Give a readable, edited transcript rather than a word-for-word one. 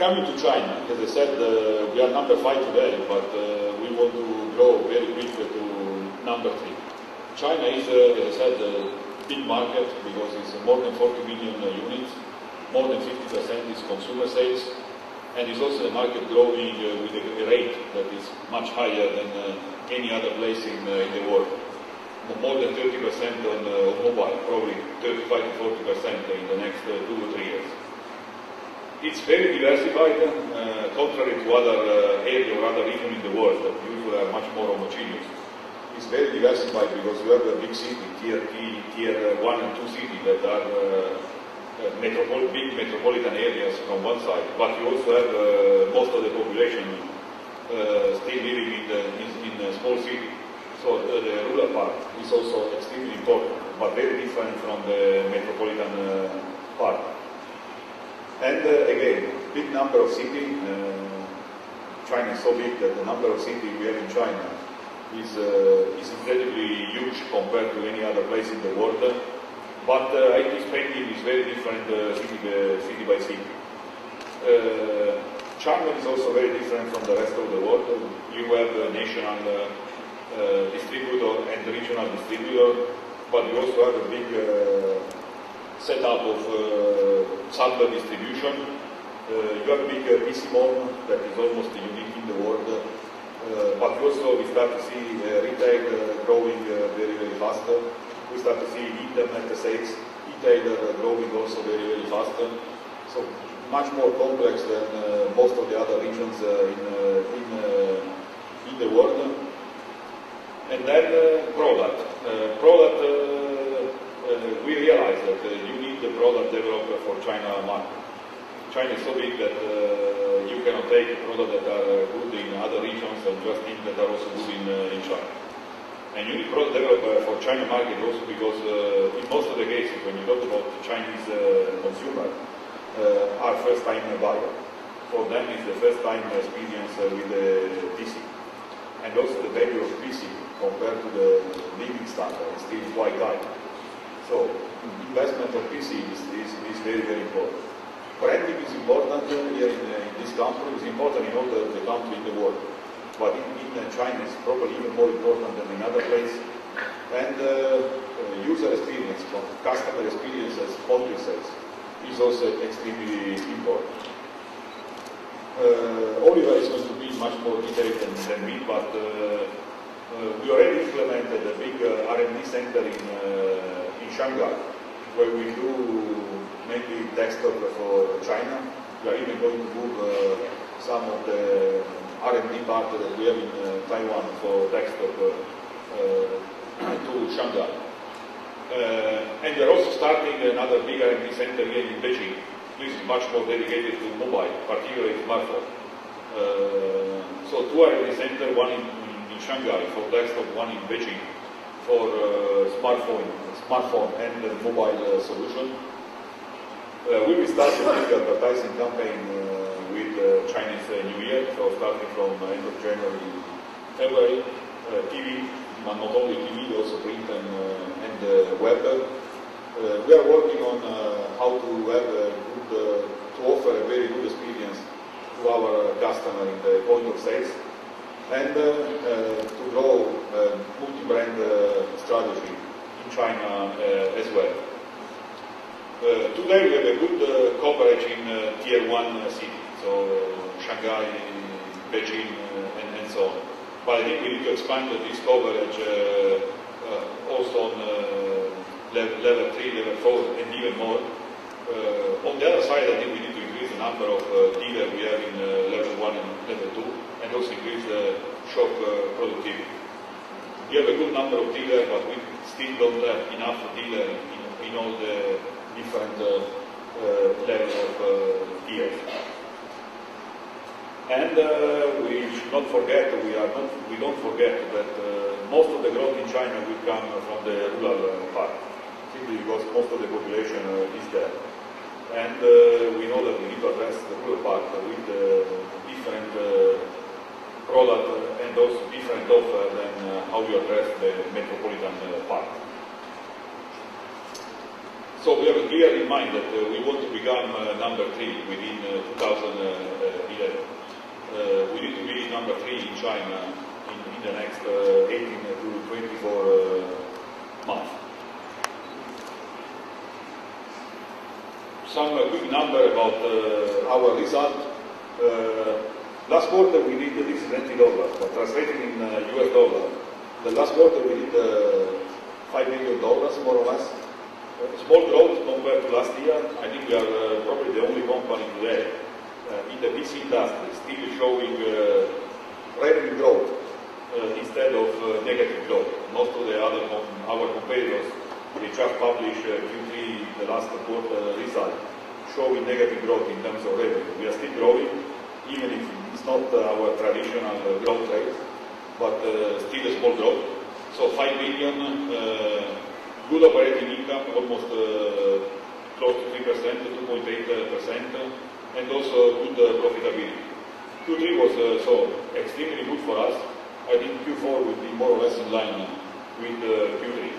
Coming to China, as I said, we are number 5 today, but we want to grow very quickly to number 3. China is, as I said, a big market because it's more than 40 million units, more than 50% is consumer sales, and it's also a market growing with a rate that is much higher than any other place in the world. More than 30% on mobile, probably 35 to 40% in the next 2 or 3 years. It's very diversified, contrary to other areas or other regions in the world that usually are much more homogeneous. It's very diversified because you have a big city, tier 1 and 2 cities that are big metropolitan areas from one side, but you also have most of the population still living in a small city. So the rural part is also extremely important, but very different from the metropolitan part. And again, big number of cities. China is so big that the number of cities we have in China is incredibly huge compared to any other place in the world. But IT spending is very different city by city. China is also very different from the rest of the world. You have a national distributor and regional distributor, but you also have a big setup of hardware distribution. You have a big PC mall that is almost unique in the world, but also we start to see retail growing very, very fast. We start to see internet sales, retail growing also very, very fast. So much more complex than most of the other regions in the world. And then product. We realize that you need the product developer for China market. China is so big that you cannot take products that are good in other regions and just think that are also good in China. And you need product developer for China market also because in most of the cases when you talk about Chinese consumer are first time buyer. For them it's the first time experience with the PC. And also the value of PC compared to the living standard is still quite high. So investment of PC is very, very important. Branding is important here in this country, it's important in all the countries in the world. But in China it's probably even more important than in other places. And user experience, customer experiences, country sales is also extremely important. Oliver is going to be much more detailed than me, but we already implemented a big R&D center in Shanghai, where we do mainly desktop for China. We are even going to move some of the R&D part that we have in Taiwan for desktop to Shanghai. And we are also starting another big R&D center here in Beijing. This is much more dedicated to mobile, particularly smartphone. So 2 R&D centers, one in Shanghai for desktop, one in Beijing for smartphone and mobile solution. We will start a big advertising campaign with Chinese New Year, so starting from end of January, February, TV, but not only TV, also print and web. We are working on how to have to offer a very good experience to our customer in the point of sales, and to grow multi-brand strategy in China as well. Today we have a good coverage in tier 1 cities, so Shanghai, Beijing, and so on. But I think we need to expand this coverage also on level 3, level 4, and even more. On the other side, I think we need to increase the number of dealers we have in level 1 and level 2, and also increase the shop productivity. We have a good number of dealers, but we still don't have enough dealers in all the different levels of tiers. And we should not forget, we don't forget that most of the growth in China will come from the rural part, simply because most of the population is there. And we know that we need to address the rural part with different product and also different offer than how you address the metropolitan part. So we have clear in mind that we want to become number 3 within 2011. We need to be number 3 in China in the next 18 to 24 months. Some quick number about our result. Last quarter we did, this is $90, but translated in US dollar. The last quarter we did $5 million, more or less. Small growth compared to last year. I think we are probably the only company today in the PC industry still showing revenue growth instead of negative growth. Most of the other our competitors, they just publish Q3, the last quarter result, showing negative growth in terms of revenue. We are still growing, even if it's not our traditional growth rate, but still a small growth. So 5 billion. Good operating income, almost close to 3%, 2.8%, and also good profitability. Q3 was so extremely good for us. I think Q4 will be more or less in line with Q3.